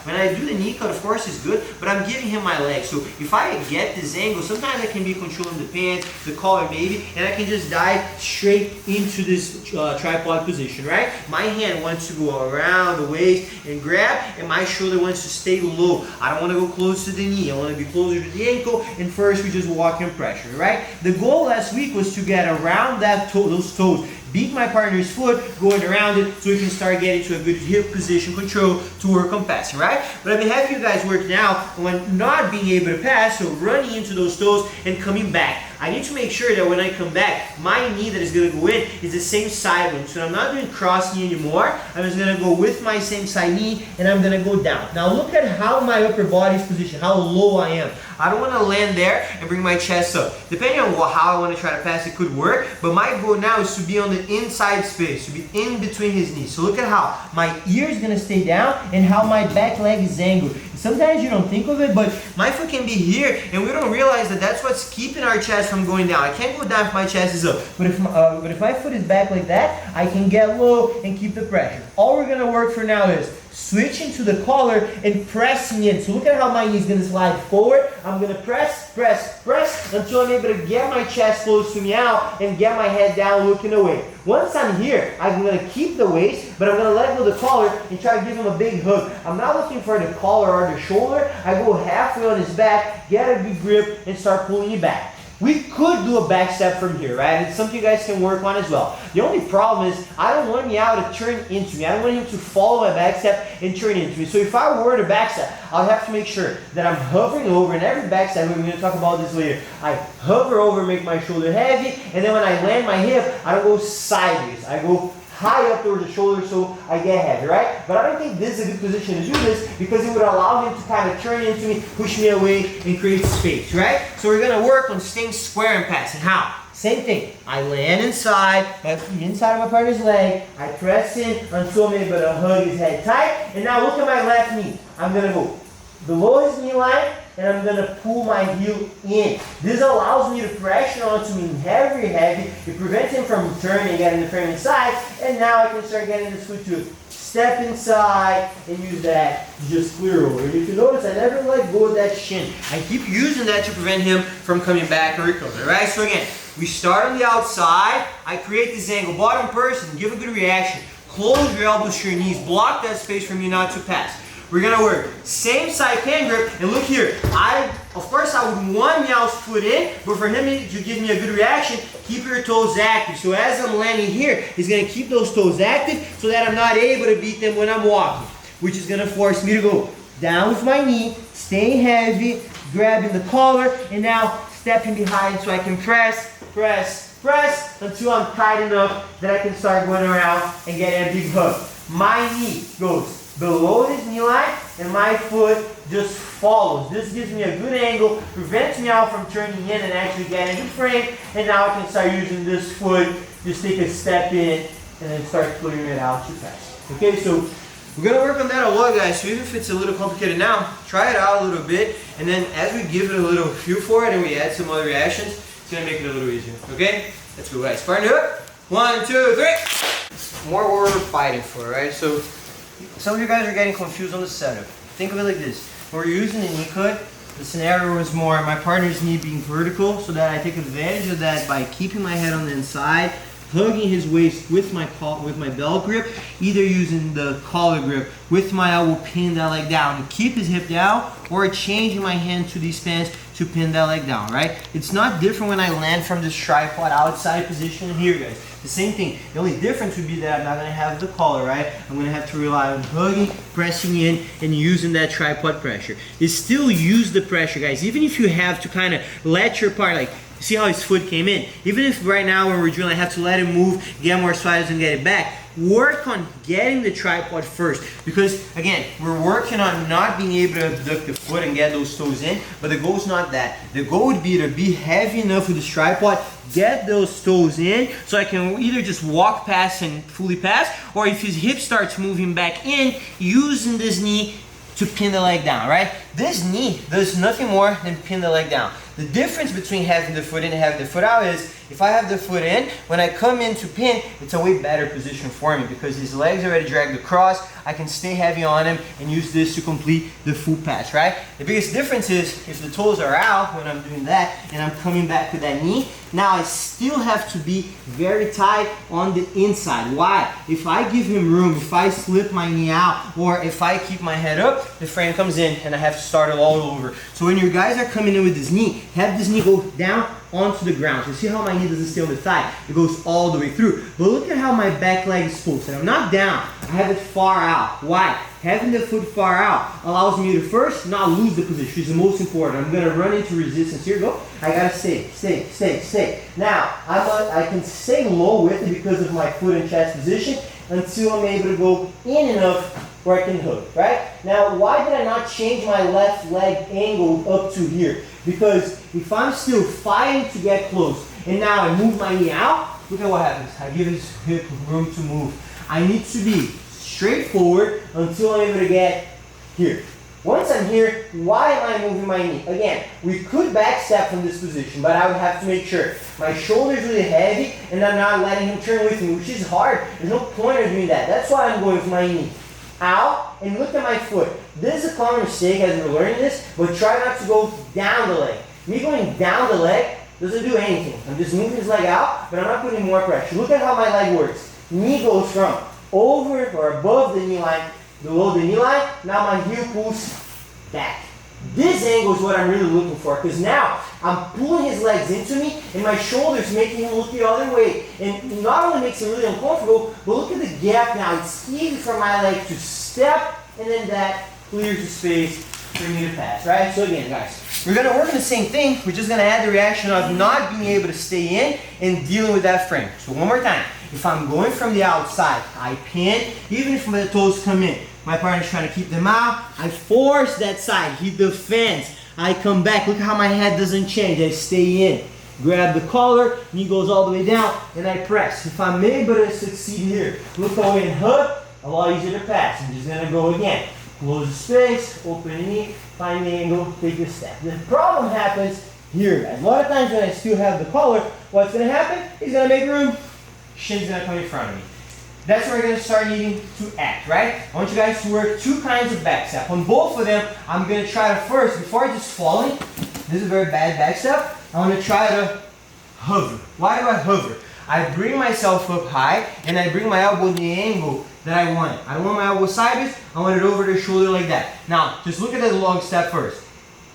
When I do the knee cut, of course it's good, but I'm giving him my leg. So if I get this angle, sometimes I can be controlling the pants, the collar maybe, and I can just dive straight into this tripod position, right? My hand wants to go around the waist and grab, and my shoulder wants to stay low. I don't want to go close to the knee. I want to be closer to the ankle, and first we just walk in pressure, right? The goal last week was to get around those toes, beat my partner's foot, going around it, so we can start getting to a good hip position control to work on passing, right? But I've been having you guys work now on not being able to pass, so running into those toes and coming back. I need to make sure that when I come back, my knee that is going to go in is the same side one. So I'm not doing cross knee anymore. I'm just going to go with my same side knee, and I'm going to go down. Now look at how my upper body is positioned, how low I am. I don't want to land there and bring my chest up. Depending on how I want to try to pass, it could work, but my goal now is to be on the inside space, to be in between his knees. So look at how my ear is going to stay down and how my back leg is angled. Sometimes you don't think of it, but my foot can be here, and we don't realize that that's what's keeping our chest from going down. I can't go down if my chest is up, but if my foot is back like that, I can get low and keep the pressure. All we're gonna work for now is switching to the collar and pressing in. So look at how my knee is gonna slide forward. I'm gonna press, press, press until I'm able to get my chest close to me out and get my head down looking away. Once I'm here, I'm going to keep the waist, but I'm going to let go of the collar and try to give him a big hug. I'm not looking for the collar or the shoulder. I go halfway on his back, get a big grip, and start pulling it back. We could do a back step from here, right? It's something you guys can work on as well. The only problem is I don't want Meow to turn into me. I don't want him to follow my back step and turn into me. So if I were to back step, I'll have to make sure that I'm hovering over, and every back step, we're going to talk about this later, I hover over, make my shoulder heavy, and then when I land my hip, I don't go sideways. I go high up towards the shoulder so I get heavy, right? But I don't think this is a good position to do this because it would allow him to kind of turn into me, push me away, and create space, right? So we're going to work on staying square and passing. How? Same thing. I land inside of my partner's leg. I press in until I'm able to hug his head tight. And now look at my left knee. I'm going to go below his knee line, and I'm going to pull my heel in. This allows me to pressure onto me heavy. It prevents him from turning, getting the frame inside, and now I can start getting this foot to step inside and use that to just clear over. And if you notice, I never let go of that shin. I keep using that to prevent him from coming back and recovering, right? So again, we start on the outside. I create this angle. Bottom person, give a good reaction. Close your elbows to your knees. Block that space from you not to pass. We're gonna work same side hand grip, and look here. Of course I would want Meow's foot in, but for him to give me a good reaction, keep your toes active. So as I'm landing here, he's gonna keep those toes active so that I'm not able to beat them when I'm walking, which is gonna force me to go down with my knee, staying heavy, grabbing the collar, and now stepping behind so I can press, press, press until I'm tight enough that I can start going around and getting a big hug. My knee goes below his knee line, and my foot just follows. This gives me a good angle, prevents me out from turning in and actually getting the frame, and now I can start using this foot, just take a step in, and then start clearing it out too fast. Okay, so we're going to work on that a lot, guys, so even if it's a little complicated now, try it out a little bit, and then as we give it a little feel for it and we add some other reactions, it's going to make it a little easier. Okay, let's go, guys. Partner up. 1, 2, 3. More what we're fighting for, right? So some of you guys are getting confused on the setup. Think of it like this. When we're using the knee cut, the scenario is more my partner's knee being vertical so that I take advantage of that by keeping my head on the inside, hugging his waist with my belt grip, either using the collar grip with my elbow pin that leg down to keep his hip down, or changing my hand to these pins to pin that leg down, right? It's not different when I land from this tripod outside position here, guys. The same thing. The only difference would be that I'm not going to have the collar, right? I'm going to have to rely on hugging, pressing in, and using that tripod pressure. You still use the pressure, guys. Even if you have to kind of let your part, like, see how his foot came in? Even if right now when we're drilling, I have to let him move, get more spiders and get it back, work on getting the tripod first. Because again, we're working on not being able to abduct the foot and get those toes in, but the goal is not that. The goal would be to be heavy enough with this tripod, get those toes in, so I can either just walk past and fully pass, or if his hip starts moving back in, using this knee to pin the leg down, right? This knee does nothing more than pin the leg down. The difference between having the foot in and having the foot out is if I have the foot in, when I come into pin, it's a way better position for me because his legs already dragged across. I can stay heavy on him and use this to complete the full pass, right? The biggest difference is if the toes are out when I'm doing that and I'm coming back to that knee, now I still have to be very tight on the inside. Why? If I give him room, if I slip my knee out, or if I keep my head up, the frame comes in and I have to start it all over. So when your guys are coming in with this knee, have this knee go down onto the ground. So see how my knee doesn't stay on the thigh? It goes all the way through. But look at how my back leg is posted. I'm not down. I have it far out. Why? Having the foot far out allows me to first not lose the position. It's the most important. I'm going to run into resistance. Here we go. I got to stay. Now, I can stay low with it because of my foot and chest position until I'm able to go in enough where I can hook, right? Now, why did I not change my left leg angle up to here? Because if I'm still fighting to get close and now I move my knee out, look at what happens. I give his hip room to move. I need to be straight forward until I'm able to get here. Once I'm here, why am I moving my knee? Again, we could backstep from this position, but I would have to make sure my shoulder's really heavy and I'm not letting him turn with me, which is hard. There's no point of doing that. That's why I'm going with my knee out and look at my foot. This is a common mistake as we're learning this, but try not to go down the leg. Me going down the leg doesn't do anything. I'm just moving his leg out, but I'm not putting more pressure. Look at how my leg works. Knee goes from over or above the knee line, below the knee line. Now my heel pulls back. This angle is what I'm really looking for because now I'm pulling his legs into me and my shoulders making him look the other way. And not only makes him really uncomfortable, but look at the gap now. It's easy for my leg to step and then that clears the space for me to pass, right? So again, guys, we're going to work on the same thing. We're just going to add the reaction of not being able to stay in and dealing with that frame. So one more time. If I'm going from the outside, I pin, even if my toes come in. My partner's trying to keep them out. I force that side. He defends. I come back. Look how my head doesn't change. I stay in. Grab the collar. Knee goes all the way down. And I press. If I'm able to succeed here, look away and hook. A lot easier to pass. I'm just going to go again. Close the space. Open the knee. Find the angle. Take a step. The problem happens here, guys. A lot of times when I still have the collar, what's going to happen? He's going to make room. Shin's going to come in front of me. That's where we're going to start needing to act, right? I want you guys to work two kinds of backstep. On both of them, I'm going to try to first, before just falling, this is a very bad backstep, I want to try to hover. Why do I hover? I bring myself up high and I bring my elbow in the angle that I want. I don't want my elbow sideways, I want it over the shoulder like that. Now, just look at the long step first.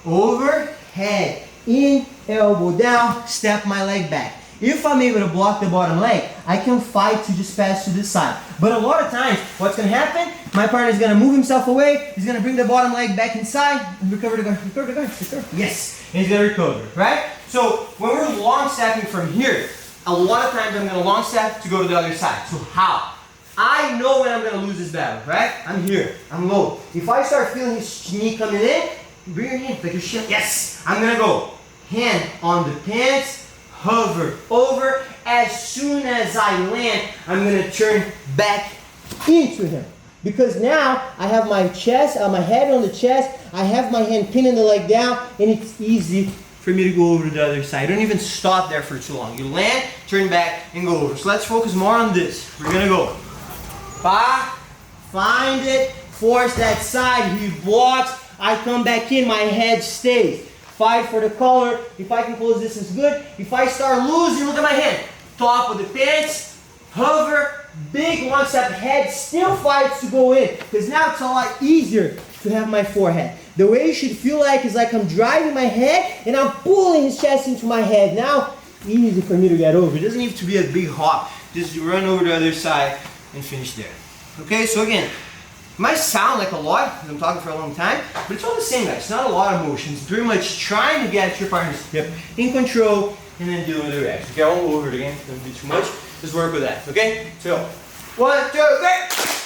Over, head, in, elbow down, step my leg back. If I'm able to block the bottom leg, I can fight to just pass to this side. But a lot of times, what's going to happen? My partner is going to move himself away. He's going to bring the bottom leg back inside and recover the guard. Recover the guard. Recover. Yes. And he's going to recover, right? So when we're long stepping from here, a lot of times I'm going to long step to go to the other side. So how? I know when I'm going to lose this battle, right? I'm here. I'm low. If I start feeling his knee coming in, bring your knee like your shin. Yes. I'm going to go hand on the pants. Hover over. As soon as I land, I'm going to turn back into him. Because now I have my chest, my head on the chest, I have my hand pinning the leg down, and it's easy for me to go over to the other side. Don't even stop there for too long. You land, turn back, and go over. So let's focus more on this. We're going to go. Find it, force that side, he blocks, I come back in, my head stays. Fight for the collar. If I can close distance, good. If I start losing, look at my hand. Top of the pants, hover, big long step, head still fights to go in. Because now it's a lot easier to have my forehead. The way it should feel like is like I'm driving my head and I'm pulling his chest into my head. Now, easy for me to get over. It doesn't need to be a big hop. Just run over to the other side and finish there. Okay, so again, it might sound like a lot, because I'm talking for a long time, but it's all the same, guys. It's not a lot of motion. It's pretty much trying to get your partner's hip in control and then dealing with the reaction. Okay, I won't go over it again. It's going to be too much. Just work with that, okay? So, 1, 2, 3.